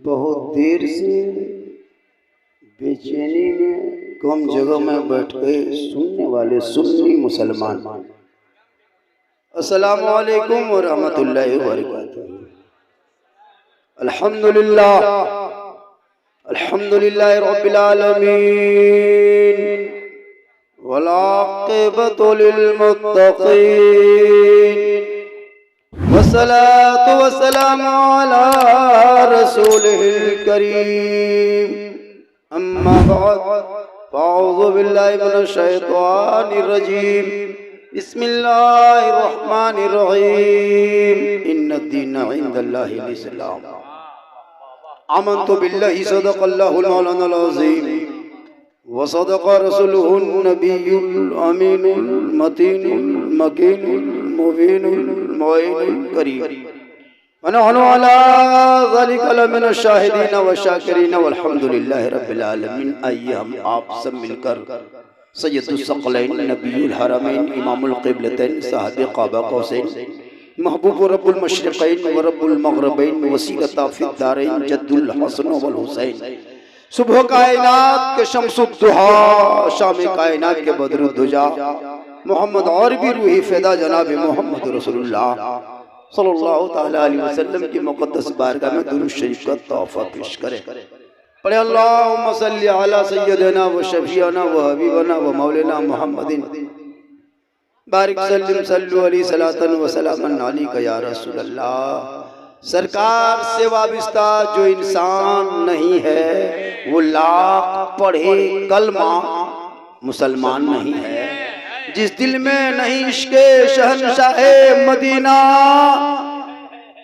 बहुत देर से बेचैनी में कम जगह में बैठ गए सुनने वाले सुन्नी मुसलमान। अस्सलामु अलैकुम व रहमतुल्लाहि व बरकातुहू। अल्हम्दुलिल्लाह अल्हम्दुलिल्लाहि रब्बिल आलमीन वल आक़िबतु लिल मुत्तक़ीन वस्सलातु वस्सलामु अला रसूलिहिल करीम। अम्मा बाद फ़अऊज़ु बिल्लाहि मिनश शैतानिर रजीम। बिस्मिल्लाहिर रहमानिर रहीम। इन्नद-दीना इंदल्लाहिल इस्लाम। आमन्तु बिल्लाहि सदक़ल्लाहुल मौलानाल अज़ीम व सदक़ रसूलुहुन नबियुल अमीनुल मतीनुल मकीनुल मुबीनुल मुईनुल करीम। व नहनु अला ज़ालिका लमिनश शाहिदीन व शाकिरीन वल्हम्दुलिल्लाहि रब्बिल आलमीन। आइए हम आप सब मिलकर सय्यदुस सकलैन नबीयुल हरमैन इमामुल क़िबलतैन साहिब क़ाबा क़ौसैन महबूब रब्बुल मशरिक़ैन व रब्बुल मग़रिबैन वसीलता फ़िद दारैन जद्दुल हसन वल हुसैन। सुबह कायनात के शम्सुद्दुहा शाम कायनात के बदरुद्दुजा मोहम्मद और भी रूही फ़िदा जनाब मोहम्मद रसूलुल्लाह सल्लल्लाहु तआला अलैहि वसल्लम की मुक़द्दस बारगाह में दुरूद शरीफ का तोहफ़ा पेश करें। पढ़े अल्लाहुम्मा सल्लि अला सय्यदिना व शफ़ीअना व हबीबना व मौलाना मुहम्मदिन बारिक सल्लिम सल्लु अलैहि सलातन व सलामन अलैका या रसूल अल्लाह। सरकार से वाबिस्ता जो इंसान नहीं है वो लाख पढ़े कलमा मुसलमान नहीं है। जिस दिल में नहीं इश्क़े शहंशाहे मदीना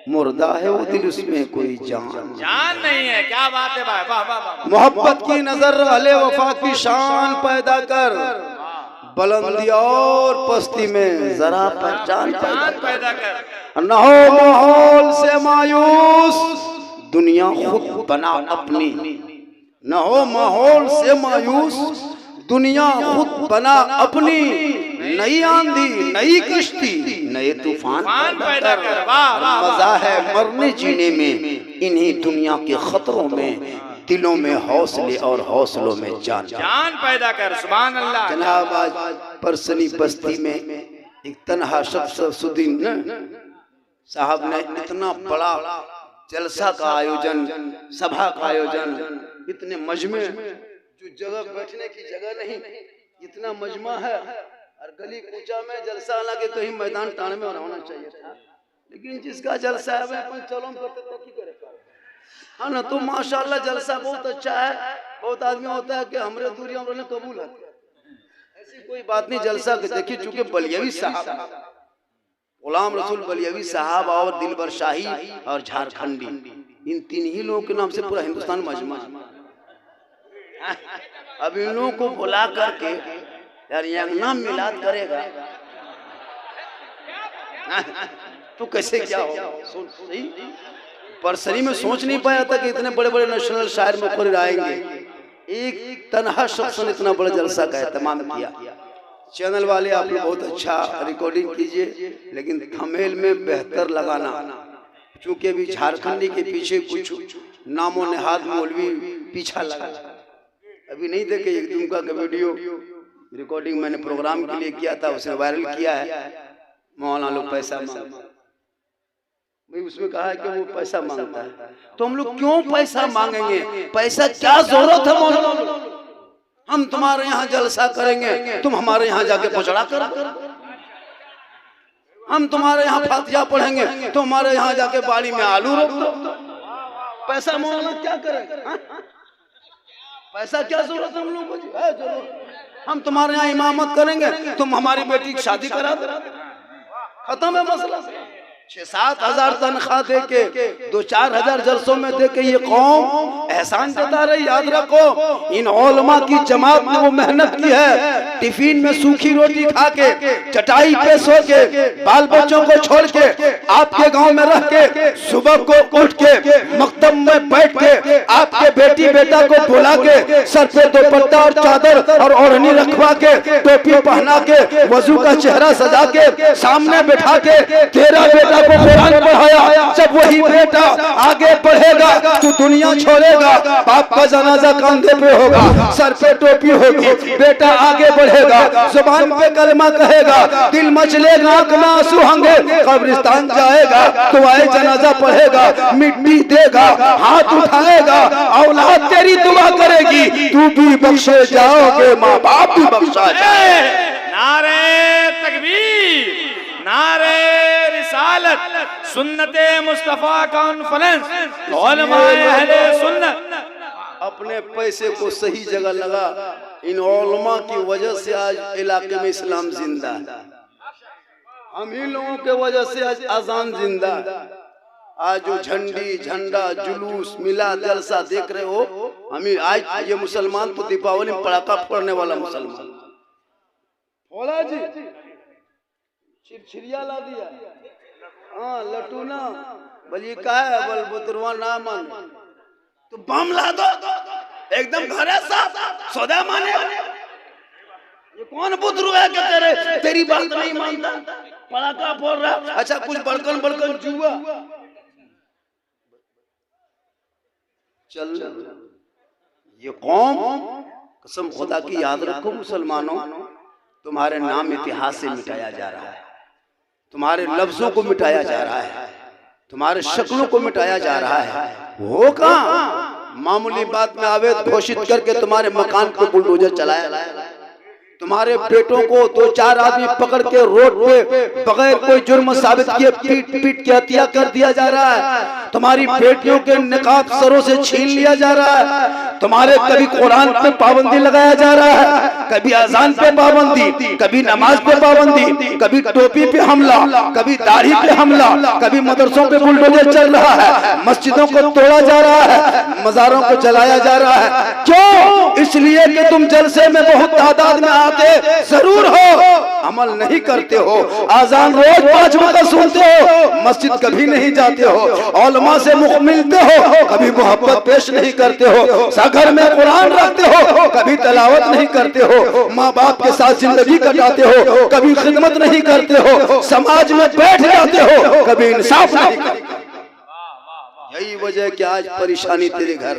मुर्दा है वो दिल, उसमें कोई जान नहीं है। क्या बात है भाई, वाह वाह वाह। मोहब्बत की नजर अहले वफा की शान पैदा कर, बुलंदी और पस्ती में जरा पहचान पैदा कर। न हो माहौल से मायूस दुनिया खुद बना अपनी। न हो माहौल से मायूस दुनिया खुद बना अपनी। नई आंधी नई कश्ती नए तूफान पैदा कर। मजा है मरने जीने में इन्हीं दुनिया के खतरों में। दिलों में हौसले और हौसलों में जान पैदा कर। सुभान अल्लाह। जनाब आज परसनी बस्ती में एक तन्हा शख्स सुदीन साहब ने इतना बड़ा जलसा का आयोजन, सभा का आयोजन, इतने मजमे, जो जगह बैठने की जगह नहीं, इतना मजमा है और गली कूचा में जलसा ना के कहीं मैदान टाण में होना चाहिए था, लेकिन जिसका जलसा है अपन चलो करते तो की करे। हाँ ना, तो माशाल्लाह जलसा बहुत अच्छा है। बहुत आदमी होता है कि हमरे दूरी हमने कबूल है, ऐसी कोई बात नहीं। जलसा देखिए, चूंकि बलियावी साहब गुलाम रसूल बलियावी साहब और दिलबर शाही और झारखंडी, इन तीन ही लोगों के नाम से पूरा हिंदुस्तान मजमा। अब इन लोगों को बुला करके यार यंगना मिलाद करेगा तो कैसे क्या हो। परसरी में सोच नहीं पाया था कि इतने बड़े बड़े नेशनल शायर मुखर आएंगे। एक तन्हा शख्स ने इतना बड़ा जलसा का एहतमाम किया। चैनल वाले आप लोग बहुत अच्छा रिकॉर्डिंग कीजिए, लेकिन थंबनेल में बेहतर लगाना, क्योंकि अभी झारखंडी के पीछे कुछ नामो नेहाद मौलवी पीछा लगा। अभी नहीं देखे एक दुमका का वीडियो रिकॉर्डिंग मैंने प्रोग्राम के लिए किया था, उसने वायरल किया है। मौलाना लोग पैसा मांगते, भाई उसमें कहा है कि वो पैसा मांगता है, तो हम लोग क्यों पैसा मांगेंगे? पैसा क्या जरूरत है मौलाना? हम तुम्हारे यहाँ जलसा करेंगे, तुम हमारे यहाँ जाके पचड़ा कर। हम तुम्हारे यहाँ फातिहा पढ़ेंगे, तो हमारे यहाँ जाके बाड़ी में आलू रोप दो। पैसा मौलाना क्या करेंगे? पैसा क्या जरूरत है हम लोगों को? हम तुम्हारे यहाँ इमामत करेंगे, तुम हमारी बेटी की शादी करा दो, खत्म है मसला। 6-7 हजार तनख्वाह दे के 2-4 हजार जलसों में दे के ये कौम एहसान जता रही। याद रखो, इन उलमा की जमात ने वो मेहनत की है। टिफिन में सूखी रोटी खा के, चटाई पे सो के, बाल बच्चों को छोड़ के, आपके गांव में रह के, सुबह को उठ के, मकतब में बैठ के, आपके बेटी बेटा को बुला के, सर पे दुपट्टा और चादर और ओढ़नी रखवा के, टोपी पहना के, वजू का चेहरा सजा के, सामने बैठा के, तेरा बेटा बेटा को कुरान पढ़ाया। जब वही बेटा आगे बढ़ेगा तो दुनिया छोड़ेगा, बाप का जनाजा कंधे पे होगा, सर पे टोपी होगी, बेटा आगे बढ़ेगा, जुबान पे कलमा कहेगा, दिल मचलेगा, आंख में आंसू होंगे, कब्रिस्तान जाएगा तो आए जनाजा पढ़ेगा, मिट्टी देगा, हाथ उठाएगा, औलाद तेरी दुआ करेगी, तू भी बख्शे जाओगे, माँ बाप भी बख्शा जाए। नारे तकबीर, नारे रिसालत, सुन्नते मुस्तफा कॉन्फ्रेंस, उलमाए अहले सुन्नत। अपने पैसे को सही जगह लगा, इन उलमा की वजह से आज इलाके में इस्लाम जिंदा है। हम ही लोगों के वजह से आज अजान जिंदा है। आज जो झंडी झंडा जुलूस मिला जलसा देख रहे हो, हम आज ये मुसलमान तो दीपावली में पटाखा फोड़ने वाला मुसलमान फोड़ा जी, छिरछिरिया ला दिया, हाँ लट्टू ना बलिए का है, बल बुतरवा ना मान तो बम ला दो, एकदम घर है साफ, सौदा माने। ये कौन बुतरू है कि तेरी बात नहीं मानता, पटाखा फोड़ रहा। अच्छा कुछ बड़कन बड़कन जुआ चल। ये कौम कसम खुदा की याद रखो मुसलमानों, तुम्हारे नाम इतिहास से मिटाया जा रहा है, तुम्हारे लफ्जों को मिटाया जा रहा है, तुम्हारे शक्लों को मिटाया जा रहा है। वो कहाँ मामूली बात में आवेद घोषित करके तुम्हारे मकान पे बुलडोजर चलाया, तुम्हारे बेटों को दो चार आदमी पकड़ के रोड पे बगैर कोई जुर्म साबित किए पीट पीट के हत्या कर दिया जा रहा है, तुम्हारी बेटियों के निकाब सरों से छीन लिया जा रहा है, तुम्हारे कभी कुरान पे पाबंदी लगाया जा रहा है, कभी अजान पे पाबंदी, कभी नमाज पे पाबंदी, कभी टोपी पे हमला, कभी दाढ़ी पे हमला, कभी मदरसों पे बुलडोजर चल रहा है, मस्जिदों को तोड़ा जा रहा है, मज़ारों को जलाया जा रहा है। क्यों? इसलिए कि तुम जलसे में बहुत तादाद में आते जरूर हो, अमल नहीं करते हो, आजान रोज 5 वक्त सुनते हो, मस्जिद कभी नहीं जाते हो, उलमा से मुख मिलते हो, कभी मोहब्बत पेश नहीं करते हो, घर में कुरान रखते हो, कभी तलावत नहीं करते हो, माँ बाप के साथ जिंदगी कटाते हो, कभी खिदमत नहीं करते हो, समाज में बैठ जाते हो, कभी इंसाफ नहीं करते। यही वजह कि आज परेशानी तेरे घर।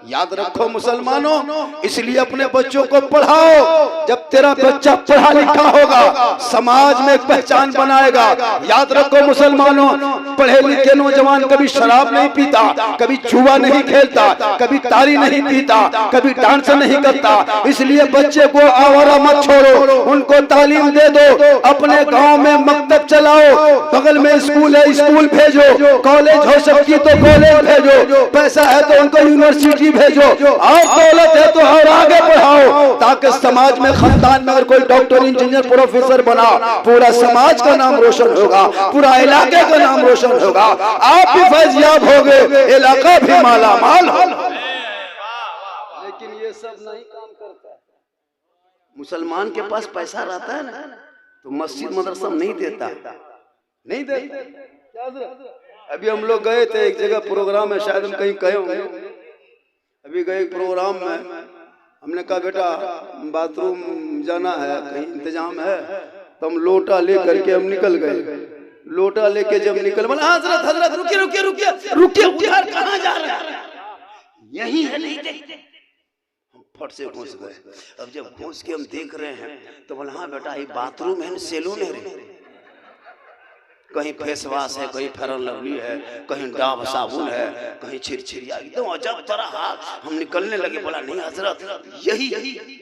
याद रखो मुसलमानों, इसलिए अपने बच्चों को पढ़ाओ। जब तेरा बच्चा पढ़ा लिखा होगा, समाज में एक पहचान बनाएगा। याद रखो मुसलमानों, पढ़े लिखे नौजवान कभी शराब नहीं पीता, कभी जुआ नहीं खेलता, कभी तारी नहीं पीता, कभी डांस नहीं करता। इसलिए बच्चे को आवारा मत छोड़ो, उनको तालीम दे दो। अपने गाँव में मकतब चलाओ, बगल में स्कूल है स्कूल भेजो, कॉलेज हो सकती तो कॉलेज भेजो, पैसा है तो उनको यूनिवर्सिटी भेजो, और दौलत है तो और आगे बढ़ाओ, ताकि समाज में खानदान में अगर कोई डॉक्टर इंजीनियर प्रोफेसर बना, पूरा समाज का नाम रोशन होगा, पूरा इलाके का नाम रोशन होगा, आप भी फैज़याब होगे, इलाका भी माला माल होगा। लेकिन ये सब नहीं काम करता है। मुसलमान के पास पैसा रहता है ना, तो मस्जिद मदरसा नहीं देता, नहीं देता। अभी हम लोग गए थे एक जगह प्रोग्राम है, शायद हम कहीं कहे होंगे। अभी गए प्रोग्राम में, हमने कहा बेटा बाथरूम जाना है, कहीं इंतजाम है, तो हम लोटा ले करके हम निकल गए। लोटा लेके जब निकल, बोला हजरत हजरत रुकिए रुकिए रुकिए रुकिए, उधर कहाँ जा रहे हैं? यही है, नहीं देखते। हम फट से घुस गए। अब जब घुस के हम देख रहे हैं तो बोला हाँ बेटा ये बाथरूम है, सैलून है, कहीं फेस वॉश है, कहीं फेयर लवली है, कहीं डाव साबुन है, कहीं छिरछिरिया, एकदम अजब तरह हाल। हम निकलने लगे, बोला नहीं हजरत यही।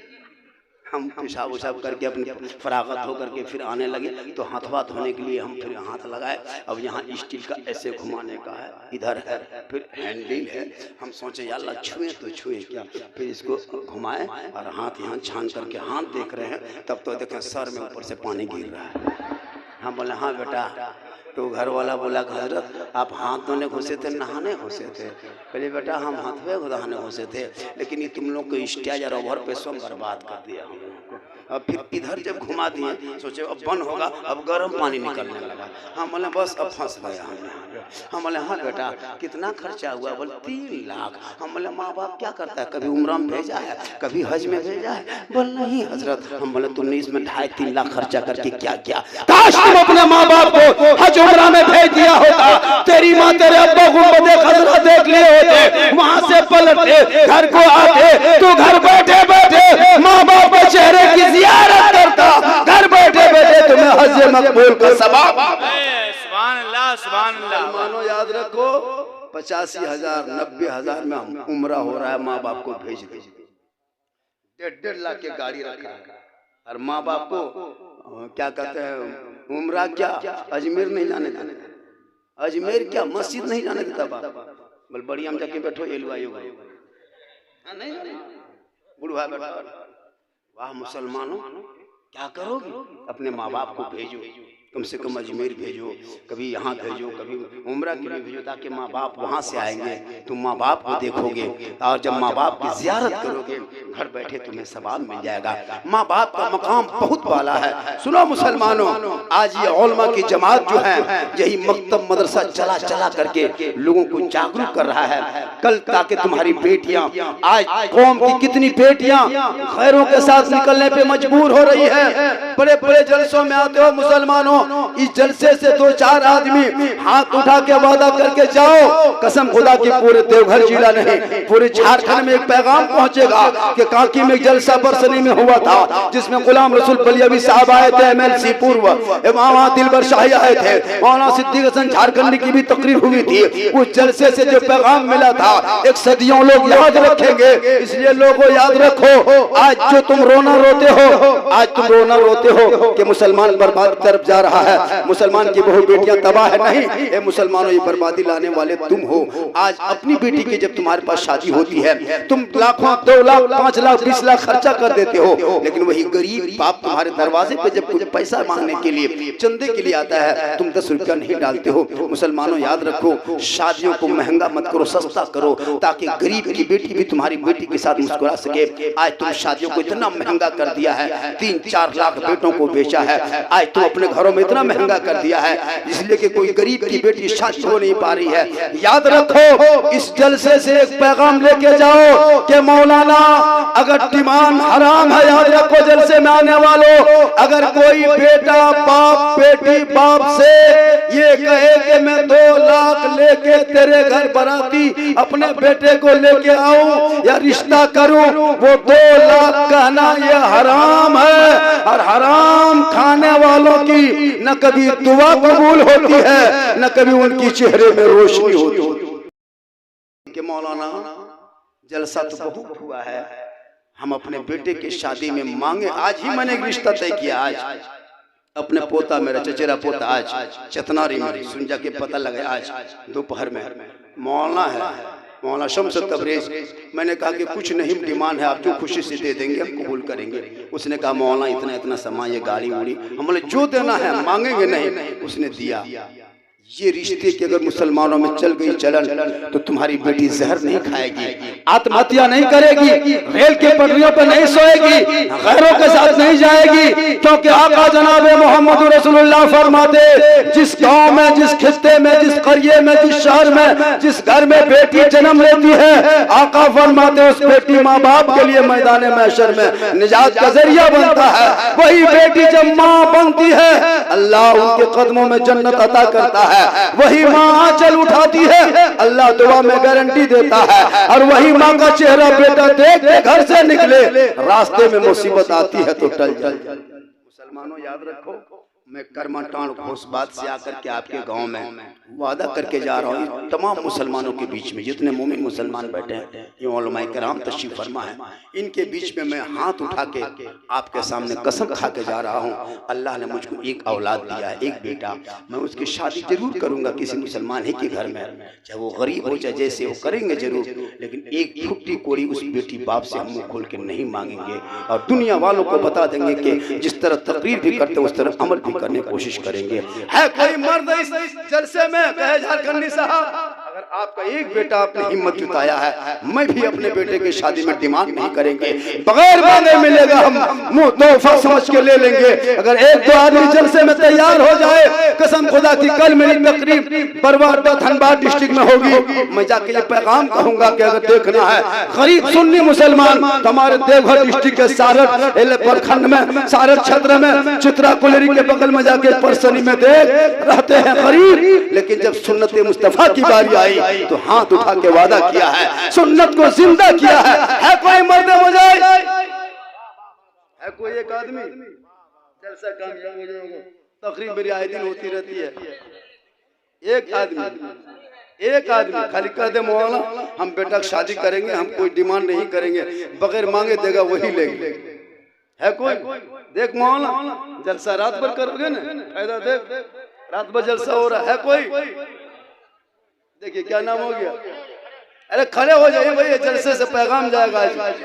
हम पेशाब उशाब करके अपनी फरागत होकर के फिर आने लगे, तो हाथवा धोने के लिए हम फिर हाथ लगाए। अब यहाँ स्टील का ऐसे घुमाने का है, इधर है, फिर हैंडल है। हम सोचे यार अल्लाह छुए तो छुए क्या, फिर इसको घुमाए और हाथ यहाँ छान करके हाथ देख रहे हैं, तब तो देखें सर में ऊपर से पानी गिर रहा है। हम बोले हाँ बेटा, तो घर वाला बोला हजरत आप हाथ धोने घुसे थे, नहाने घुसे थे? पहले बेटा हम हाथ में नहाने घुसे थे, लेकिन ये तुम लोग को स्टेज और ओवर पे सब बर्बाद कर दिया हम लोग को। अब फिर इधर जब घुमा दिए सोचे अब बंद होगा, अब गर्म पानी निकलने लगा। हम बोले बस अब फंस गया हमने। हम बोले हाँ बेटा कितना खर्चा हुआ? बोले 3 लाख। हम बोले माँ बाप क्या करता है, कभी उम्रा में भेजा है, कभी हज में भेजा है? बोल नहीं हजरत। हम बोले तुमने इसमें 2.5-3 लाख खर्चा करके क्या किया? काश तुम अपने माँ बाप को हज उम्रा में भेज दिया होता, तेरी माँ तेरे अब्बा गुंबदे खजरा देख लिए होते, वहां से पलटते घर को आते, तू घर बैठे बैठे माँ बाप के चेहरे की जियारत करता, घर बैठे बैठे तुम्हें हज मकबूल का सवाब। सुभान अल्लाह, सुभान अल्लाह। मानो याद रखो 85,000 90,000 में उम्रा हो रहा है, माँ बाप को भेज दे। 1.5 लाख की गाड़ी रखा है और माँ बाप को क्या कहते हैं उम्रा क्या अजमेर नहीं जाने देते, अजमेर क्या मस्जिद नहीं जाने देता बाप। बोल बढ़िया हम जाके बैठो एलवाई नहीं बुढ़वा बैठा। वाह मुसलमानों क्या करोगे? अपने माँ बाप को भेजो, कम से कम अजमेर भेजो, कभी यहाँ भेजो, कभी उम्रा के लिए भेजो, ताकि माँ बाप वहाँ से आएंगे, तुम माँ बाप को देखोगे और जब माँ बाप की जियारत करोगे घर बैठे तुम्हें सवाब मिल जाएगा। माँ बाप का मकाम बहुत वाला है। सुनो मुसलमानों, आज ये उलमा की जमात जो है यही मकतब मदरसा चला चला करके लोगों को जागरूक कर रहा है। कल ताकि तुम्हारी बेटियां, आज कौम की कितनी बेटियां खैरों के साथ निकलने पे मजबूर हो रही है। बड़े बड़े जलसों में आते हो मुसलमानों, इस जलसे से 2-4 आदमी हाथ उठा के वादा करके जाओ, कसम खुदा की पूरे देवघर जिला नहीं पूरे झारखंड में एक पैगाम पहुंचेगा कि कांकी में एक जलसा बरसनी में हुआ था जिसमें गुलाम रसूल बलियावी साहब आए थे, MLC पूर्व इमाम दिलबर शाही आए थे, मौलाना सिद्दीक हसन झारखंडी की भी तकरीर हुई थी। उस जलसे से जो पैगाम मिला था एक सदियों लोग याद रखेंगे। इसलिए लोगों याद रखो, आज जो तुम रोना रोते हो, आज तुम रोना रोते हो कि मुसलमान बर्बाद तरफ जा रहा है, मुसलमान की बहु बेटियां तबाह है, नहीं ये मुसलमानों ये बर्बादी लाने वाले तुम हो। आज अपनी बेटी की जब तुम्हारे पास शादी होती है तुम लाखों 2 लाख 5 लाख 20 लाख खर्चा कर देते हो, लेकिन वही गरीब बाप तुम्हारे दरवाजे पे जब कुछ पैसा मांगने के लिए चंदे के लिए आता है तुम 10 रुपया नहीं डालते हो। मुसलमानों याद रखो, शादियों को महंगा मत करो, सस्ता करो, ताकि गरीब की बेटी भी तुम्हारी बेटी के साथ मुस्कुरा सके। आज तुम शादियों को इतना महंगा कर दिया है, 3-4 लाख बेटों को बेचा है। आज तुम अपने घरों में इतना महंगा कर दिया है इसलिए कि कोई गरीब की बेटी शादी हो नहीं पा रही है। याद रखो, इस जलसे से एक पैगाम लेके जाओ कि मौलाना अगर डिमांड हराम है, याद रखो जलसे में आने वालों, अगर कोई बेटा बाप बेटी बाप से ये कहे कि मैं 2 लाख लेके तेरे घर बराती अपने बेटे को लेके आऊं या रिश्ता करूं, वो 2 लाख कहना ये हराम है। और हराम खाने वालों की न कभी दुआ कबूल होती है न कभी उनकी चेहरे में रोशनी होती कि मौलाना जलसा तो बहुत हुआ है, हम अपने बेटे की शादी में मांगे। आज ही मैंने एक रिश्ता तय किया, आज अपने पोता मेरा चचेरा पोता आज चतनारी में सुन जाके पता लगा आज दोपहर में मौलाना है, मौलाना शम्स तबरेज। मैंने कहा कि कुछ नहीं डिमांड है, आप जो खुशी से दे देंगे हम कबूल करेंगे। उसने कहा मौलाना इतना इतना सामान, ये गाड़ी उड़ी। हम बोले जो देना है मांगेंगे नहीं। उसने दिया। ये रिश्ते की अगर मुसलमानों में चल गई चलन तो तुम्हारी बेटी जहर नहीं खाएगी, आत्महत्या नहीं करेगी, रेल के पटरियों पर नहीं सोएगी, गैरों के साथ नहीं जाएगी, क्योंकि आका जनाब मोहम्मद रसूलुल्लाह फरमाते जिस गांव में, जिस खित्ते में, जिस करिए में, जिस शहर में, जिस घर में बेटी जन्म लेती है, आका फरमाते उस बेटी माँ बाप के लिए मैदान महशर में निजात का जरिया बनता है। वही बेटी जब माँ बनती है अल्लाह उनके कदमों में जन्नत अता करता है। वही माँ आंचल उठाती है अल्लाह दुआ में गारंटी देता है। और वही माँ का चेहरा बेटा देख के घर से निकले, रास्ते में मुसीबत आती है तो टल जाए। मुसलमानों याद रखो, मैं करमाटाण घोषबाद से आकर के आपके गांव में वादा करके जा रहा हूँ तमाम मुसलमानों के बीच में, जितने मोमिन मुसलमान बैठे हैं, ये उलमाए किराम तशरीफ फरमा है, इनके बीच में मैं हाथ उठा के आपके सामने कसम खा के जा रहा हूँ। अल्लाह ने मुझको एक औलाद दिया है, एक बेटा, मैं उसकी शादी जरूर करूंगा किसी मुसलमान ही के घर में, चाहे वो गरीब हो चाहे जैसे हो, करेंगे जरूर, लेकिन एक फुट्टी कोड़ी उस बेटी बाप से हम मुंह खोल के नहीं मांगेंगे। और दुनिया वालों को बता देंगे कि जिस तरह तकरीर भी करते उस तरह अमल भी करने की कोशिश करेंगे। है कोई मर्द इस जलसे में, कहे झारखंडी साहब, अगर आपका एक बेटा आपने हिम्मत जुटाया है, मैं भी अपने बेटे की शादी में डिमांड नहीं करेंगे, बगैर मांगे मिलेगा, हम मुंह तोहफा समझ के ले लेंगे। अगर एक दो आदमी जलसे में तैयार हो जाए, कसम खुदा की कल मेरी तकरीब बरवाड़ा धनबाद डिस्ट्रिक्ट में होगी, मैं जाके ये पैगाम कहूंगा कि अगर देखना है गरीब सुन्नी मुसलमान तो हमारे देवघर डिस्ट्रिक्ट के सारठ प्रखंड में, सारठ क्षेत्र में, चित्रा कुलेरी के बगल में जाके परसनी में देख रहते हैं गरीब, लेकिन जब सुन्नत मुस्तफा की बारी आई तो हाथ उठा के वादा किया है, सुन्नत को जिंदा किया है कोई मर्द मुजाहिद, है कोई एक आदमी जलसा कामयाब हो जाएगा, तकरीब मेरी आए दिन होती रहती है, एक आदमी खाली कह दे मौलाना हम बेटा की शादी करेंगे, हम कोई डिमांड नहीं करेंगे, बगैर मांगे देगा वही लेंगे, है कोई? देख मौलाना जलसा रात भर करोगे ना, फायदा देख, रात भर जलसा हो रहा है कोई? देखिए क्या नाम हो गया, अरे खड़े हो जाइए भाई, जलसे से पैगाम जाएगा आज,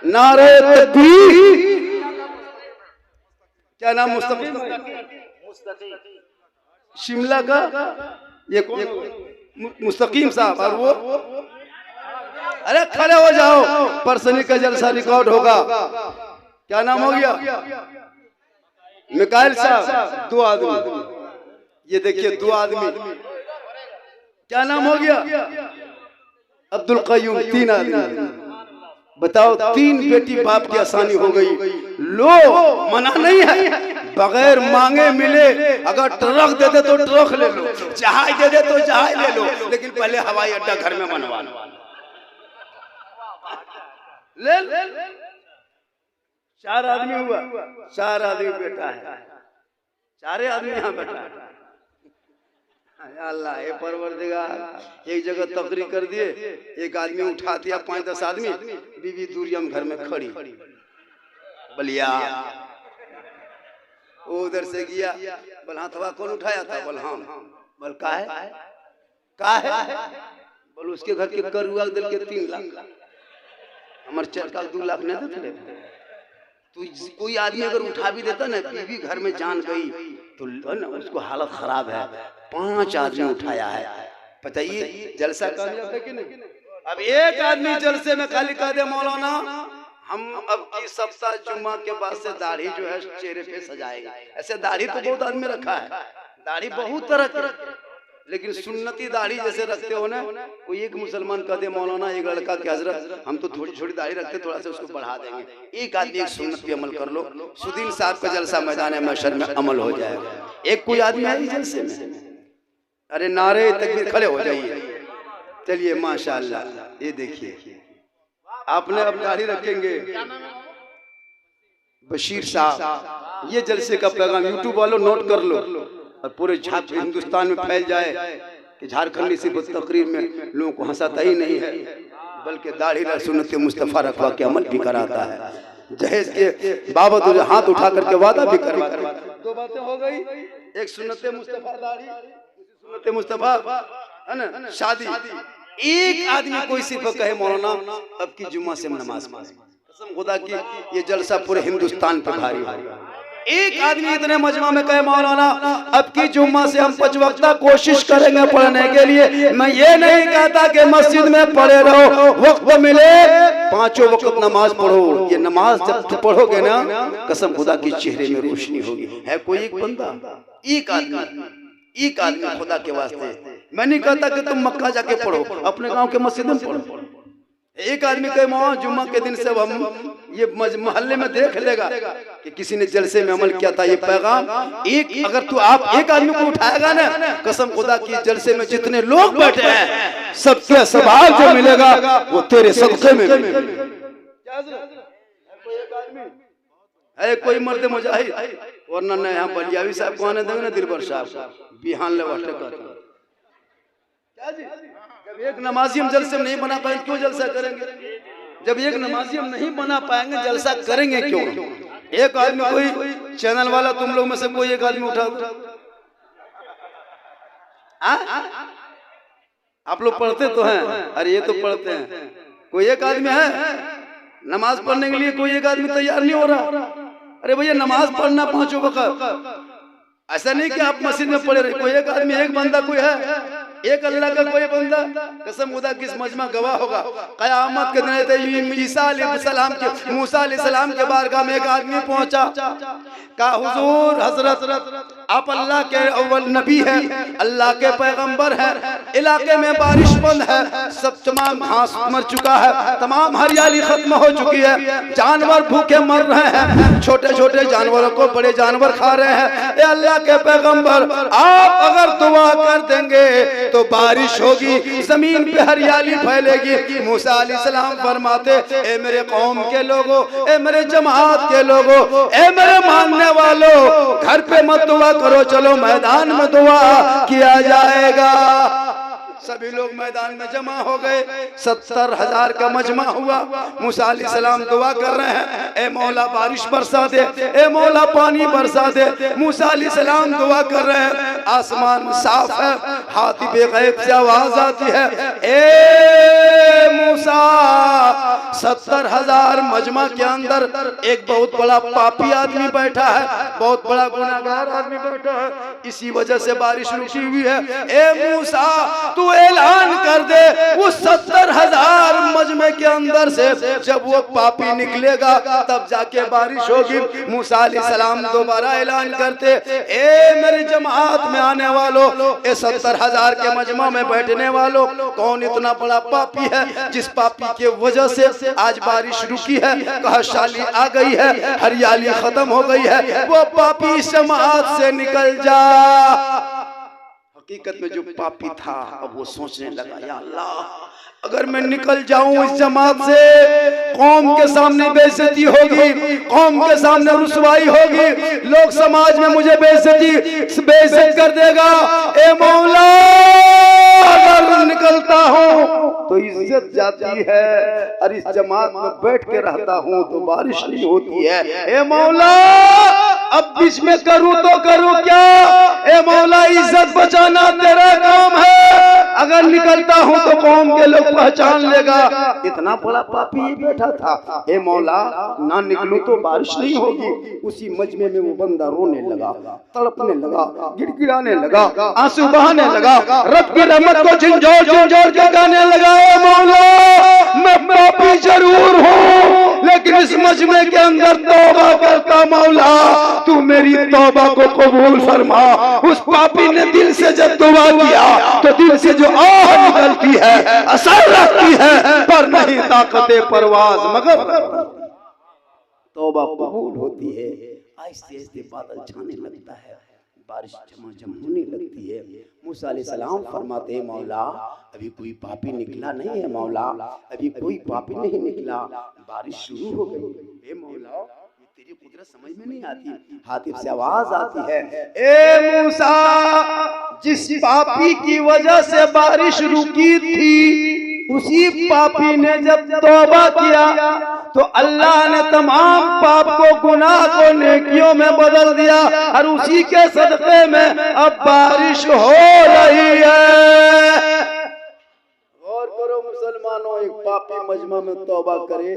नारे तकबीर, क्या नाम? मुस्तकीम शिमला का ये कौन? मुस्तकीम साहब, और वो अरे खड़े हो जाओ, परसनी का जलसा रिकॉर्ड होगा, क्या नाम हो गया? मिकाइल साहब, 2 आदमी, ये देखिए 2 आदमी, क्या नाम हो गया? अब्दुल कयूम, 3 आदमी, बताओ 3 बेटी बाप की आसानी हो गई, लो मना नहीं है, बगैर मांगे मिले, अगर ट्रक दे दे तो ट्रक ले लो, जहाज दे दे तो जहाज ले लो, लेकिन पहले हवाई अड्डा घर में बनवा ले। 4 आदमी हुआ, 4 आदमी बेटा है, 4 आदमी यहाँ बैठा है, अल्लाह ये परवरदिगार, एक जगह तकरीर कर दिए, एक आदमी उठा दिया, 5-10 आदमी, बीवी दूरियम घर में खड़ी, बलिया वो उधर से गया, बोल हाथवा कौन उठाया था? बोल हम, बोल का है? बोल उसके घर के करुआ दल के 3 लाख, हमारे चरका 2 लाख नहीं देते। तो कोई आदमी अगर उठा भी देता ना, बीवी घर में जान गई तो ना उसको हालत खराब है, 5 आदमी उठाया है, बताइए जलसा कामयाब है कि नहीं? अब एक आदमी जलसे में खाली कह दे मौलाना हम अब की सप्ताह जुम्मा के बाद से दाढ़ी जो है चेहरे पे सजाएगा, ऐसे दाढ़ी तो बहुत आदमी रखा है, दाढ़ी बहुत तरह की, लेकिन सुन्नती दाढ़ी जैसे रखते हो ना, कोई एक मुसलमान कह दे मौलाना एक लड़का के हजरत हम तो थोड़ी छोटी दाढ़ी रखते, थोड़ा सा उसको बढ़ा देंगे, एक आदमी एक सुन्नत पे अमल कर लो, सुदीन साहब का जलसा मैदान महशर में अमल हो जाएगा। एक कोई आदमी है जलसे में, अरे नारे तकबीर, खड़े हो जाइए, चलिए माशाअल्लाह, ये देखिए आपने अब दाढ़ी रखेंगे, बशीर साहब, ये जलसे का पैगाम यूट्यूब वालों नोट कर लो और पूरे हिंदुस्तान में फैल जाए कि झारखंडी सिर्फ तकरीर में लोगों को हंसाता ही नहीं है, बल्कि दाढ़ी और सुन्नत मुस्तफा रखवा के अमल भी कराता है, जहेज के बाबत हाथ उठा करके वादा भी करवाता है। 2 बातें हो गई, एक सुन्नत मुस्तफा दाढ़ी, सुन्नत मुस्तफा है ना शादी। एक आदमी कोई सिर्फ कहे मौलाना अब की जुम्मा से नमाज पढ़े, कसम खुदा की ये जलसा पूरे हिंदुस्तान पे भारी होगा। एक आदमी इतने मजमा में कहे मौलाना अब की जुम्मा से हम 5 वक्ता कोशिश करेंगे पढ़ने के लिए, मैं ये नहीं कहता कि मस्जिद में पढ़े रहो, वक्त मिले 5 वक्त नमाज पढ़ो, ये नमाज जब तुम पढ़ोगे ना कसम खुदा की चेहरे में रोशनी होगी। है कोई एक बंदा, एक आदमी खुदा के वास्ते, मैं नहीं कहता कि तुम मक्का जाके पढ़ो, अपने गांव के मस्जिद में पढ़ो। एक आदमी कहे मौलाना जुम्मा के दिन से हम ये मोहल्ले में देख लेगा कि किसी ने जलसे में अमल किया था, ये पैगाम एक अगर तू आप एक आदमी को उठाएगा ना कसम खुदा की जलसे में जितने लोग बैठे हैं सबके सवाब जो मिलेगा वो तेरे सदके में मिलेगा। है कोई मर्द मुजाहिद, वरना न यहाँ बलियावी साहब को आने देंगे ना, दिलबर साहब बिहान ले वाटे क्या जी, जब एक नमाजी हम जलसे में नहीं बना पाएंगे क्यों जलसा करेंगे? जब एक नमाजी हम नहीं बना पाएंगे जलसा करेंगे क्यों? एक आदमी कोई चैनल वाला तुम लोग में से कोई एक आदमी उठा दो, आप लोग पढ़ते तो हैं, अरे ये तो पढ़ते हैं, कोई एक आदमी है नमाज पढ़ने के लिए, कोई एक आदमी तैयार नहीं हो रहा। अरे भैया नमाज पढ़ना 5 वक्त, ऐसा नहीं कि आप मस्जिद में पढ़े रहे, कोई एक आदमी एक बंदा कोई है, एक अल्लाह का कोई बंदा कसम खुदा किस मजमा गवाह होगा, कयामत के दिन ईसा अलैहिस्सलाम के मूसा अलैहिस्सलाम के बारगाह में एक आदमी पहुंचा, कहा हुजूर हजरत आप अल्लाह के अव्वल नबी है, अल्लाह के पैगंबर है, इलाके में बारिश बंद है, सब तमाम घास मर चुका है, तमाम हरियाली खत्म हो चुकी है, जानवर भूखे मर रहे हैं, छोटे छोटे जानवरों को बड़े जानवर खा रहे हैं। ए अल्लाह के पैगंबर आप अगर दुआ कर देंगे तो बारिश होगी, जमीन पे हरियाली फैलेगी। मूसा अलैहिस्सलाम फरमाते ए मेरे कौम के लोगों, ए मेरे जमात के लोगों, ए मेरे मानने वालों, घर पे मत दुआ करो, चलो मैदान में दुआ किया जाएगा। सभी लोग मैदान में जमा हो गए, 70,000 का मजमा हुआ। मूसा अलैहिस्सलाम दुआ कर रहे हैं, ए मौला बारिश बरसा दे, ए मौला पानी बरसा दे। मूसा अलैहिस्सलाम दुआ कर रहे हैं, आसमान साफ है, हाथी बेगैब से आवाज आती है, ए मूसा 70,000 मजमा के अंदर एक बहुत बड़ा पापी आदमी बैठा है, बहुत बड़ा गुनाहगार आदमी बैठा है, इसी वजह से बारिश रुकी हुई है। ए मूसा तू ऐलान कर दे, उस 70,000 मजमे के अंदर से जब वो पापी निकलेगा तब जाके बारिश होगी। मूसा अलैहिस्सलाम दोबारा ऐलान करते, ए मेरी जमात में आने वालों, ए 70,000 के मजमा में बैठने वालों, कौन इतना बड़ा पापी है जिस पापी के वजह से आज बारिश रुकी है, कहशाली आ गई है, हरियाली खत्म हो गई है, वो पापी इस जमात से निकल जा। हकीकत में जो पापी था अब वो सोचने लगा, या अल्लाह अगर मैं निकल जाऊं इस जमात से, कौम के सामने बेइज्जती होगी, कौम के सामने रुसवाई होगी, लोग समाज में मुझे बेइज्जत कर देगा। ए मौला अगर निकलता हूँ तो इज्जत जाती है, और इस जमात में बैठ के रहता हूँ तो बारिश नहीं होती है। ए मौला अब बीच में करूँ तो करूँ क्या? ए मौला इज्जत बचाना तेरा काम है, अगर निकलता हूँ तो कौम के लोग पहचान लेगा। इतना बड़ा पापी बैठा था, ए मौला ना निकलूं तो बारिश नहीं होगी। उसी मजमे में वो बंदा रोने लगा, तड़पने लगा, गिड़गिड़ाने लगा, आंसू बहाने लगा, रब की रहमत को झिंझोर झिंझोर के गाने लगा, ए मौला मैं पापी जरूर हूँ, लेकिन इस मजमे के अंदर तौबा करता मौला, तू मेरी तौबा को कबूल फरमा। उस पापी ने दिल से जब दुआ किया तो दिल से जो आह निकलती है, असर रखती है, पर नहीं ताकते परवाज मगर तौबा कबूल होती है। आहिस्ते आहिस्ते बादल छाने लगता है, बारिश झमाझम होने लगती है। मूसा अलैहिस्सलाम फरमाते हैं, मौला अभी कोई पापी निकला नहीं है, मौला अभी कोई पापी नहीं निकला, बारिश शुरू हो गई। ए मौला तेरी कुदरत समझ में नहीं आती। हातिफ से आवाज आती है, ए मूसा जिस पापी की वजह से बारिश रुकी थी, उसी पापी ने जब तौबा किया तो अल्लाह ने तमाम पाप को, गुनाह को नेकियों में बदल दिया, और उसी के सदक़े में अब बारिश हो रही है। गौर करो मुसलमानों, एक पापी मजमा में तौबा करे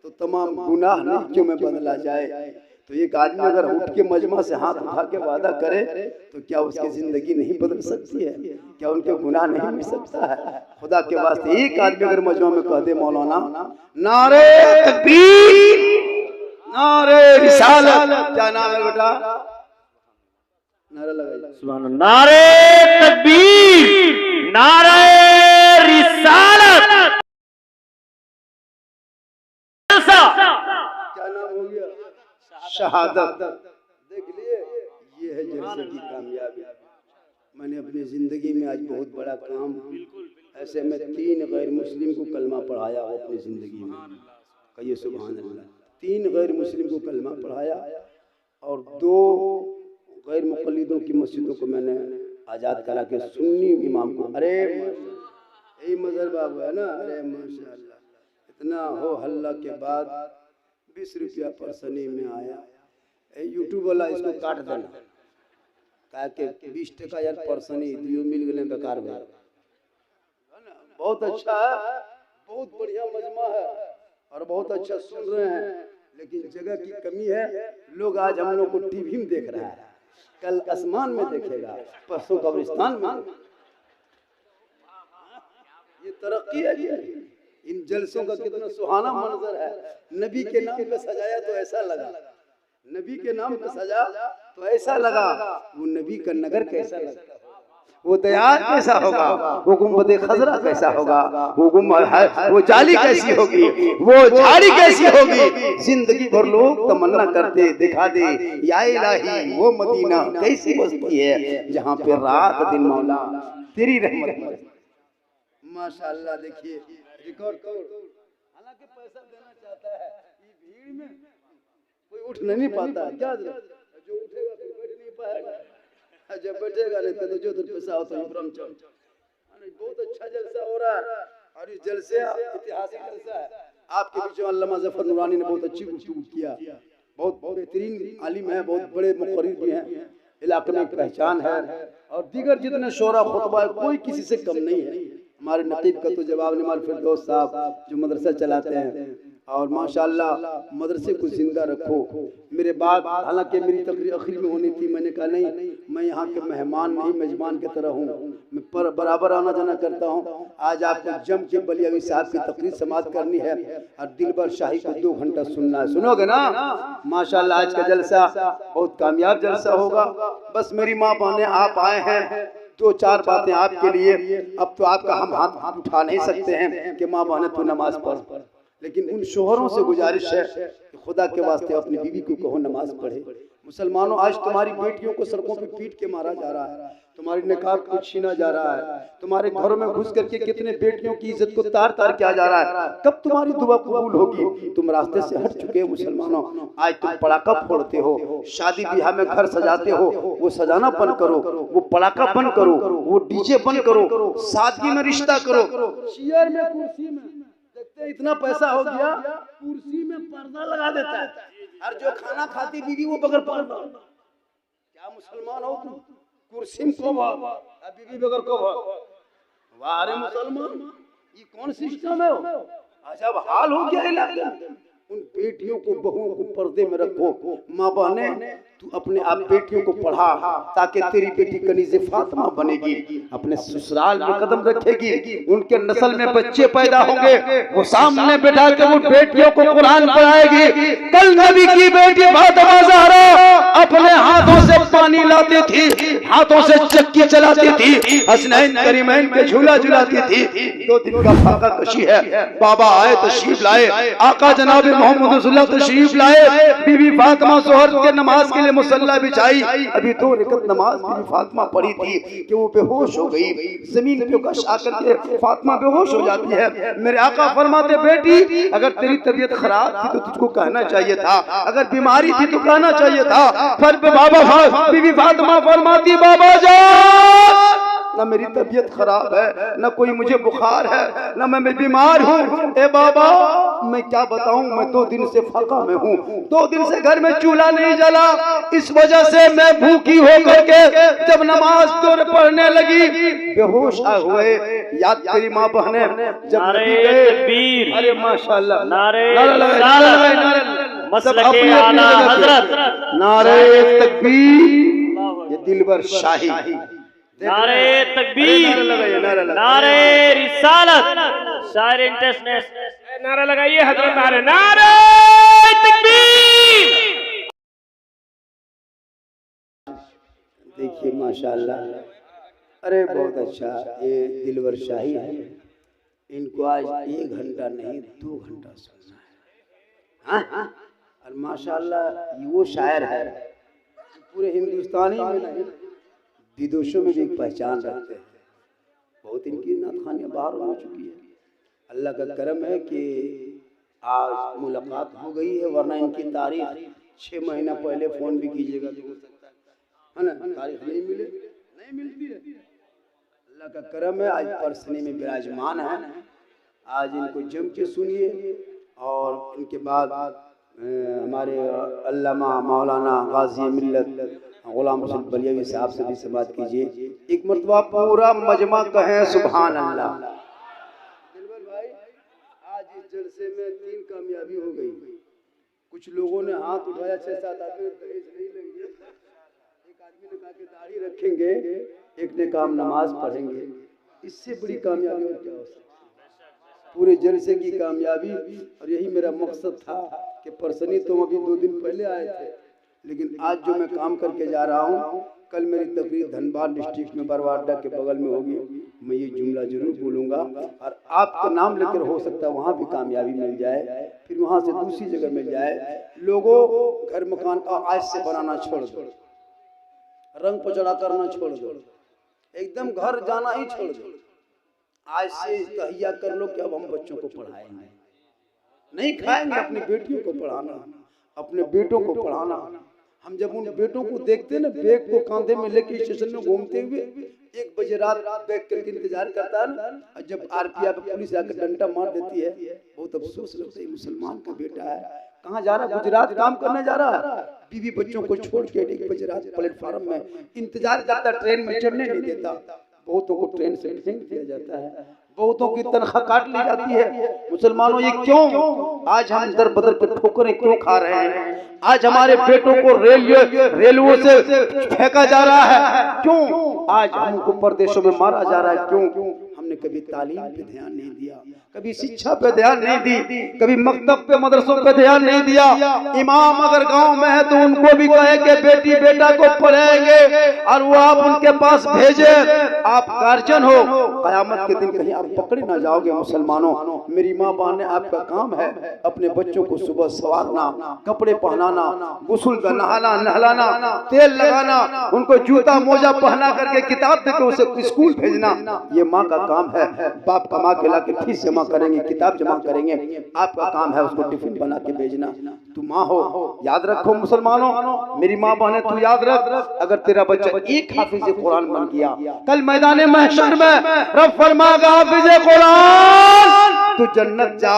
तो तमाम गुनाह नेकियों में बदला जाए। तो एक आदमी अगर उठ के मजमा से हाथ उठा के वादा करे तो क्या उसकी जिंदगी नहीं बदल सकती है? क्या उनके गुनाह नहीं मिट सकता है? खुदा के वास्ते एक आदमी अगर मजमा में कह दे, मौलाना नारे तकबीर, नारे रिसालत, क्या नाम है बेटा? नारा लगाइए, सुभान अल्लाह। नारे तकबीर, नारे रिसालत, क्या नाम हो गया? शहादत। देख लिए, ये है जलसे की कामयाबी। मैंने अपनी जिंदगी में आज बहुत बड़ा काम, ऐसे में 3 गैर मुस्लिम को कलमा पढ़ाया हो अपनी जिंदगी में, कहिए सुभान अल्लाह। 3 गैर मुस्लिम को कलमा पढ़ाया और 2 गैर मुक़ल्लिदों की मस्जिदों को मैंने आज़ाद करा के सुन्नी इमाम को, अरे यही मजहर बाबू है ना, अरे माशाअल्लाह, इतना हो हल्ला के बाद 20 रुपया परसनी में आया। यूट्यूब वाला इसको काट देना, कहा कि 20 टका यार परसनी दियो मिल गए बेकार में। बहुत अच्छा है, बहुत बढ़िया मजमा है और बहुत अच्छा सुन रहे हैं, लेकिन जगह की कमी है। लोग आज हम लोग को टीवी में देख रहा है, कल आसमान में देखेगा, परसों कब्रिस्तान में। तरक्की है जी। इन जलसों का कितना सुहाना मंजर है। नबी के नाम पे सजाया तो ऐसा लगा, नबी के नाम पे सजा तो ऐसा लगा, वो नबी का नगर कैसा लगा, वो दयार कैसा होगा, वो गुंबद खजरा कैसा होगा, वो जाली कैसी होगी, वो झाड़ी कैसी होगी। जिंदगी भर लोग तमन्ना करते दिखा दे या इलाही वो मदीना कैसी बस्ती है जहाँ पे रात दिन मौला तेरी रहमत। माशाअल्लाह देखिए रिकॉर्ड तोड़। हालांकि पैसा देना चाहता है, ये भीड़ में कोई उठ नहीं पाता है, क्या जो उठेगा फिर बैठ नहीं पाएगा, जब बैठेगा नहीं तो जो पैसा होता है ब्रह्मचर्य। बहुत अच्छा जलसा हो रहा है और इस जलसे ऐतिहासिक जलसा है। आपके बीच में अल्लामा ज़फर नूरानी ने बहुत अच्छी गुफ्तगू किया, बहुत बेहतरीन आलिम है, बहुत बड़े मुक़र्रिर भी हैं, इलाके में एक पहचान है और दीगर जितने शोरा खुतबा कोई किसी से कम नहीं है। हमारे नकीब का तो जवाब नहीं, हमारे फिरदौस साहब जो मदरसा चलाते हैं और माशाअल्लाह मदरसे को जिंदा रखो। मेरे बाद हालांकि मेरी तकरीर आखिर में होनी थी, मैंने कहा नहीं मैं यहाँ के मेहमान नहीं मेजबान की तरह हूँ, मैं पर बराबर आना जाना करता हूँ। आज आपको जम के बलियावी साहब की तकरीर समाप्त करनी है और दिलबर शाही को 2 घंटा सुनना है, सुनोगे ना? माशाअल्लाह आज का जलसा बहुत कामयाब जलसा होगा। बस मेरी माँ बहने आप आए हैं, 2-4 बातें आपके लिए। अब तो आपका हम हाथ उठा नहीं सकते हैं कि माँ बहने तू नमाज पढ़, लेकिन उन शोहरों से गुजारिश है कि खुदा के वास्ते अपनी बीवी को कहो नमाज पढ़े। मुसलमानों आज तुम्हारी बेटियों को सड़कों पे पीट के मारा जा रहा है, तुम्हारी निकाब को छीना जा रहा है, तुम्हारे घरों में घुस करके कितने बेटियों की इज्जत को तार तार किया जा रहा है। कब तुम्हारी दुआ कबूल होगी? तुम रास्ते से हट चुके हो मुसलमानों। आज तुम पड़ाका फोड़ते हो, शादी ब्याह में घर सजाते हो, वो सजाना बंद करो, वो पड़ाका बंद करो, वो डीजे बंद करो, सादगी में रिश्ता करो। चेयर में कुर्सी में देखते इतना पैसा हो गया, कुर्सी में पर्दा लगा देता है और जो खाना खाती बीवी वो बगैर पर्दा। क्या मुसलमान हो तुम? कुर्सी में को बीवी बगैर को वारे मुसलमान, ये कौन सिस्टम है? अजब हाल हो गया इलाके में। उन बेटियों को बहुओं को पर्दे में रखो। माँ बहने तू अपने आप बेटियों को पढ़ा ताकि तेरी बेटी कनीज़े फातिमा बनेगी, अपने ससुराल में कदम रखेगी, उनके नस्ल में बच्चे पैदा होंगे, वो सामने बैठा के वो बेटियों को कुरान पढ़ाएगी। कल नबी की बेटी फातिमा ज़हरा अपने हाथों से पानी लाती थी, हाथों से चक्की चलाती थी, हसनैन करीमैन के झूला झुलाती थी। 2 दिन का फाका कशी है, बाबा आए तशरीफ लाए, आका जनाब मोहम्मद रसूलुल्लाह तशरीफ लाए, बीबी फातिमा सोहर के नमाज के लिए मुसल्ला बिछाई। अभी 2 रकत नमाज बीबी फातिमा पढ़ी थी कि वो बेहोश हो गई, जमीन पे कश आकर के फातिमा बेहोश हो जाती है। मेरे आका फरमाते बेटी अगर तेरी तबीयत खराब थी तो तुझको कहना चाहिए था, अगर बीमारी थी तो कहना चाहिए था। फिर बाबा बीबी फातिमा फरमाती बाबा जान ना मेरी तबीयत खराब है, ना कोई मुझे बुखार है, ना मैं बीमार हूँ। ए बाबा मैं क्या बताऊं, मैं 2 दिन से फाका में हूँ, 2 दिन से घर में चूल्हा नहीं जला, इस वजह से मैं भूखी होकर के जब नमाज तो पढ़ने लगी बेहोश हुए। याद तेरी माँ बहने जब नबी गए, अरे माशाल्लाह नारे तकबीर, ये दिलबर शाही, नारे तकबीर, नारे रिसालत, शायर इंटरनेशनल नारा लगाइए हजरत, नारे नारे तकबीर। देखिए माशाल्लाह, अरे बहुत अच्छा, ये दिलबर शाही है, इनको आज 1 घंटा नहीं 2 घंटा सुनना है। हाँ? और माशाल्लाह वो शायर है पूरे हिंदुस्तानी में नहीं विदेशों में भी एक पहचान रखते हैं। बहुत इनकी नातखानियाँ बाहर हो चुकी है। अल्लाह का करम है कि आज मुलाकात हो गई है, वरना इनकी तारीख 6 महीना पहले फ़ोन भी कीजिएगा तो हो सकता है ना, तारीख नहीं मिलती है। अल्लाह का करम है, आज परसनी में विराजमान है। आज इनको जम के सुनिए और इनके बाद हमारे अल्लामा मौलाना गाजी मिल्लत गुलाम रसूल बलियावी साहब से भी से बात कीजिए। एक मरतबा पूरा मजमा कहें सुभान अल्लाह। दिलबर भाई आज इस जलसे में 3 कामयाबी हो गई। कुछ लोगों ने हाथ उठाया, 6-7 आदमी दहेज नहीं लेंगे, एक आदमी ने कहा कि दाढ़ी रखेंगे, एक ने काम नमाज पढ़ेंगे। इससे बड़ी कामयाबी और क्या हो सकती है? पूरे जलसे की कामयाबी। और यही मेरा मकसद था कि परसनी तुम अभी 2 दिन पहले आए थे, लेकिन आज जो मैं काम करके जा रहा हूँ, कल मेरी तकरीर धनबाद डिस्ट्रिक्ट में बरवाडा के बगल में होगी। मैं ये जुमला जरूर बोलूँगा और आपका नाम लेकर हो सकता है वहाँ भी कामयाबी मिल जाए, फिर वहाँ से दूसरी जगह मिल जाए। लोगों घर मकान का आज से बनाना छोड़ दो, रंग पचड़ा करना छोड़ दो, एकदम घर जाना ही छोड़ दो। आज से तहिया कर लो कि अब हम बच्चों को पढ़ाएंगे, नहीं खाएंगे, अपनी बेटियों को पढ़ाना, अपने बेटों को पढ़ाना। हम जब उन बेटों को देखते हैं ना, बैग को कांधे में लेके स्टेशन में घूमते हुए 1 बजे रात बैग करके इंतजार करता है ना, और जब आरपीएफ पुलिस आकर डंडा मार देती है, बहुत अफसोस लगता है। मुसलमान का बेटा है, कहाँ जा रहा है? गुजरात काम करने जा रहा है, बीवी बच्चों को छोड़ के 1 बजे रात प्लेटफार्म में इंतजार करता, ट्रेन में चढ़ने नहीं देता। बहुतों को ट्रेन से फेंक दिया जाता है, बहुतों की तनख्वाह काट ली जाती है। मुसलमानों ये क्यों? आज हम दर बदर के ठोकरें क्यों खा रहे हैं? आज हमारे बेटों को रेलवे से फेंका जा रहा है, क्यों? आज हमको परदेशों में मारा जा रहा है, क्यों? हमने कभी तालीम पे ध्यान नहीं दिया, कभी शिक्षा पे ध्यान नहीं दी, कभी मकतब पे मदरसों पे ध्यान नहीं दिया। इमाम अगर गांव में है तो उनको भी कहे कि बेटी बेटा को पढ़ाएंगे और वो आप उनके पास भेजे। आप गार्जियन हो, कयामत के दिन कहीं आप पकड़े ना जाओगे। मुसलमानों, मेरी माँ बहन ने आपका काम है अपने बच्चों को सुबह सवारना, कपड़े पहनाना, गुस्ल का नहलाना, तेल लगाना, उनको जूता मोजा पहना करके किताब देकर उसे स्कूल भेजना। ये माँ का काम है। बाप कमा के ला के फीस जमा करेंगे, किताब जमा करेंगे, आपका काम है उसको टिफिन बना के भेजना। तू माँ हो, याद रखो मुसलमानों, मेरी माँ बहने तू याद रख, अगर तेरा बच्चा एक हाफिज कुरान बन गया, कल मैदान महशर में रब फरमाएगा हाफिज कुरान तू जन्नत जा।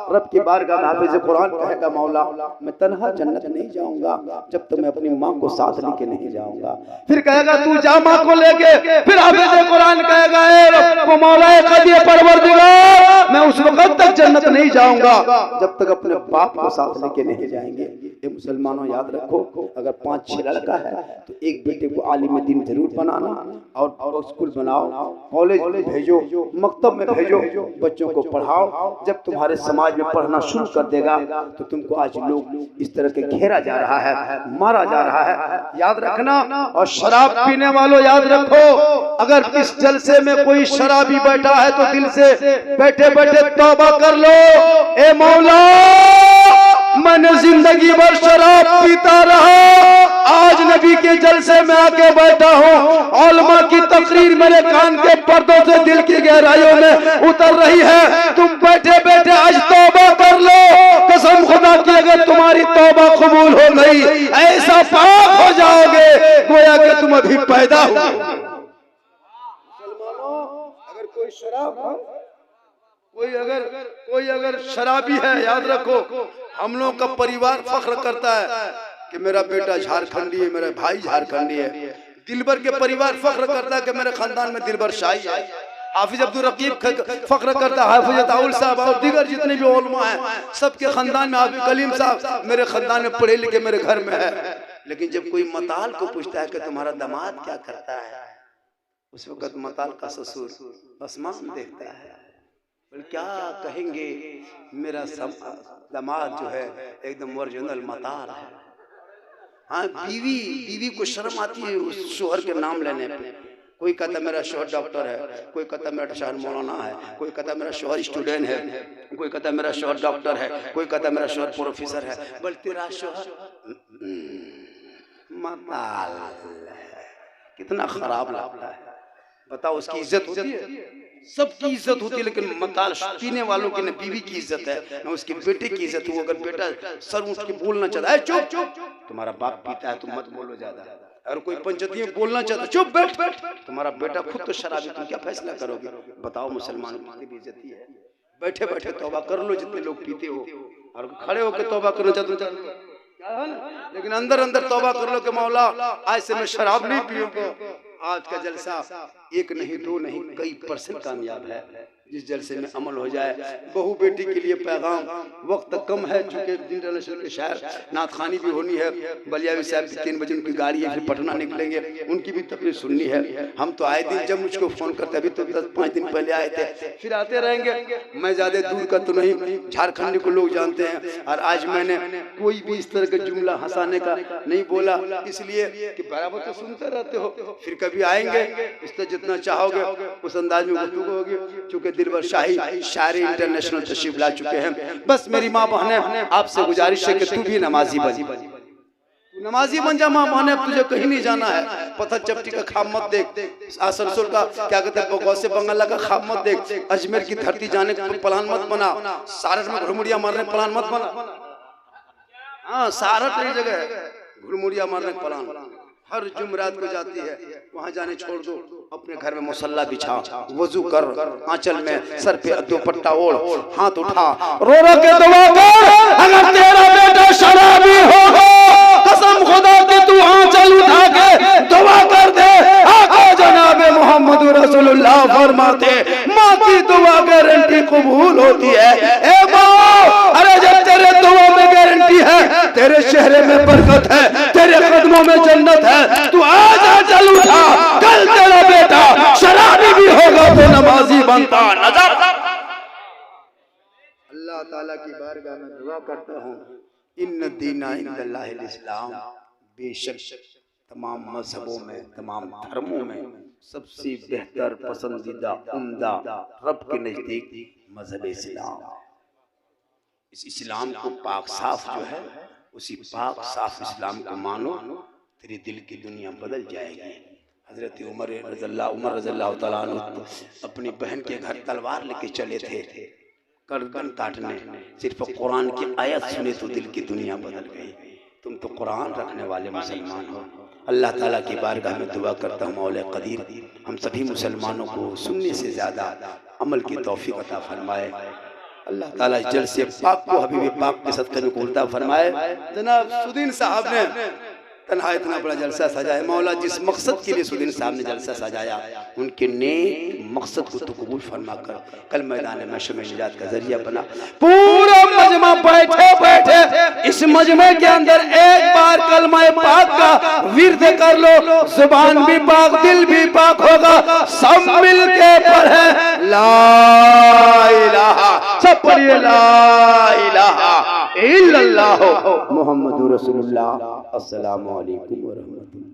रब की बारगाह में हाफिज कुरान कहेगा मौला मैं तन्हा जन्नत नहीं जाऊंगा जब तक मैं अपनी माँ को साथ लेके नहीं जाऊंगा। फिर कहेगा तू जा माँ को लेके, फिर हाफिज कुरान कहेगा ए मौला कदिर परवरदिगार मैं उस वक्त तक जन्नत नहीं जाऊंगा जब तक अपने बाप को साथ लेके नहीं जाएंगे। ये मुसलमानों याद रखो, अगर 5-6 लड़का है तो एक बेटे को आलिम दीन जरूर बनाना और स्कूल बनाओ, कॉलेज भेजो, मकतब में भेजो, बच्चों को पढ़ाओ। जब तुम्हारे समाज में पढ़ना शुरू कर देगा तो तुमको आज लोग इस तरह के घेरा जा रहा है, मारा जा रहा है, याद रखना। और शराब पीने वालों याद रखो, अगर इस जलसे में कोई शराबी बैठा है तो दिल से बैठे बैठे तौबा कर लो, ए मौला मैंने जिंदगी भर शराब पीता रहा, आज नबी के जलसे में आके बैठा हूँ, उलमा की तकरीर मेरे कान के पर्दों से दिल की गहराइयों में उतर रही है। तुम बैठे बैठे आज तौबा कर लो, कसम खुदा की अगर तुम्हारी तौबा कबूल हो गई ऐसा पाक हो जाओगे गोया कि तुम अभी पैदा हो। अगर कोई शराब कोई अगर शराबी है, याद रखो हम लोग का परिवार फख्र करता है कि मेरा बेटा झारखंडी है, मेरा भाई झारखंडी है। दिलबर के परिवार फख्र करता है कि मेरे खानदान में दिलबर शाही है। हाफिज अब्दुल रकीब फख्र करता है, हाफिज ताउल साहब और दीगर जितने भी उलमा हैं सबके खानदान में, हाफिज कलीम साहब मेरे खानदान में पढ़े लिखे मेरे घर में है। लेकिन जब कोई मताल को पूछता है कि तुम्हारा दामाद क्या करता है, उस वक्त मताल का ससुर आसमान देखता है, क्या कहेंगे मेरा सब दामाद जो है एकदम ओरिजिनल मताल है। हाँ, बीवी को शर्म आती है उस शोहर के नाम लेने पे। कोई कहता मेरा शोहर डॉक्टर है, कोई कहता मेरा शोहर मौलाना है, कोई कहता मेरा शोहर स्टूडेंट है, कोई कहता मेरा शोहर डॉक्टर है, कोई कहता मेरा शोहर प्रोफेसर है, बोल तेरा शोहर मताल है। कितना खराब लगता है, बताओ। उसकी इज्जत होती है, सबकी इज्जत होती है, लेकिन मताल पीने वालों की न बीवी की इज्जत है न उसके बेटे की इज्जत हो। अगर बेटा सर उठ के बोलना चाहता है चुप चुप, तुम्हारा बाप पीता है तुम मत बोलो ज्यादा। अगर कोई पंचायती में बोलना चाहता है चुप बैठ, तुम्हारा बेटा खुद तो शराबी, तुम क्या फैसला करोगे? बताओ मुसलमानों की बेइज्जती है। बैठे बैठे तौबा कर लो जितने लोग पीते हो, और खड़े होकर तौबा करना चाहते हो, लेकिन अंदर अंदर तौबा कर लो कि मौला आज से मैं शराब नहीं पीऊंगा। आज का जलसा 1 नहीं 2 नहीं कई % कामयाब है। जिस जलसे में अमल हो जाए। बहू बेटी के लिए पैगाम, वक्त कम है चूँकि इंटरनेशनल के शहर नात खानी भी होनी है। बलियावी साहब की 3 बजे उनकी गाड़ी है, फिर पटना निकलेंगे, उनकी भी तकलीफ सुननी है। हम तो आए दिन जब मुझको फ़ोन करते, अभी तो 10-5 दिन पहले आए थे, फिर आते रहेंगे। मैं ज़्यादा दूर का तो नहीं, झारखंड को लोग जानते हैं। और आज मैंने कोई भी इस तरह का जुमला हंसाने का नहीं बोला, इसलिए कि बराबर तो सुनते रहते हो। फिर कभी आएंगे, इस तरह जितना चाहोगे उस अंदाज में गुफ्तगू होगी। चूँकि दिलबर शाही शायरी इंटरनेशनल तशरीफ ला चुके हैं। बस मेरी माँ बहनें, आपसे गुजारिश है कि तू भी नमाजी बन, तू नमाजी बन जा। माँ बहनें, तुझे कहीं नहीं जाना है। पत्थर चपटी का ख्वाब मत देख, आसनसोल का क्या कहते हैं बगौसे बंगाला का ख्वाब मत देख, अजमेर की धरती जाने का प्लान मत बना, सारठ में घुड़मुड़िया मारने का प्लान मत बना। हाँ, सारठ नई जगह है, घुड़मुड़िया मारने का प्लान हर जुमरात को जाती है, वहाँ जाने छोड़ दो। अपने घर में मुसल्ला बिछा, वजू कर, आंचल में सर पे दुपट्टा ओढ़, हाथ उठा, रो रो के दुआ कर। अगर तेरा बेटा शराबी होगा, कसम खुदा की तू आंचल उठा के दुआ कर दे। आका जनाब मोहम्मद रसूलुल्लाह फरमाते, माँ की दुआ गारंटी कबूल होती है। ए माँ, अरे जब तेरे दुआ में गारंटी है, तेरे चेहरे में बरकत है, तेरे कदमों में जन्नत है, तू आज आंचल उठा। कल तेरा बेटा शराबी भी होगा तो नमाजी बनता नजर। अल्लाह ताला की बारगाह में दुआ करता हूँ, इन्न दीना इंदल्लाहिल इस्लाम, बेशक तमाम मजहबों में, तमाम धर्मों में सबसे बेहतर, पसंदीदा, उम्दा रब के नजदीक मजहब इस्लाम। इस इस्लाम को पाक साफ जो है, उसी पाक साफ इस्लाम को मानो, तेरे दिल की दुनिया बदल जाएगी। हजरत उमर रज़ियल्लाहु ताला अन्हु अपनी बहन के घर तलवार लेके चले थे गर्दन काटने, सिर्फ कुरान की आयत सुने तो दिल की दुनिया बदल गई। तुम तो कुरान रखने वाले मुसलमान हो। अल्लाह ताला की बारगाह में दुआ करता हूँ, मौला कदीर हम सभी मुसलमानों को सुनने से ज़्यादा अमल की तौफीक अता फरमाए। अल्लाह ताला जल से पाक को हबीब पाक के सदक़े में कबूल फरमाए। जनाब सुदीन साहब ने तन्हा इतना बड़ा जलसा सजाया। मौला जिस मकसद के लिए सुदीन साहब ने जलसा सजाया, उनके नेक मकसद को तो कबूल फरमा कर कल मैदान महशर में निजात का जरिया बना। पूरा मजमा बैठे बैठे इस मजमे के अंदर एक बार कलमा पाक का विर्द कर लो, जुबान भी पाक, दिल भी पाक होगा। सब मिल के पढ़े ला इलाहा, सब पढ़िए ला इलाहा इल्लल्लाह मुहम्मदुर रसूलुल्लाह। अस्सलामु अलैकुम व रहमतुल्लाह।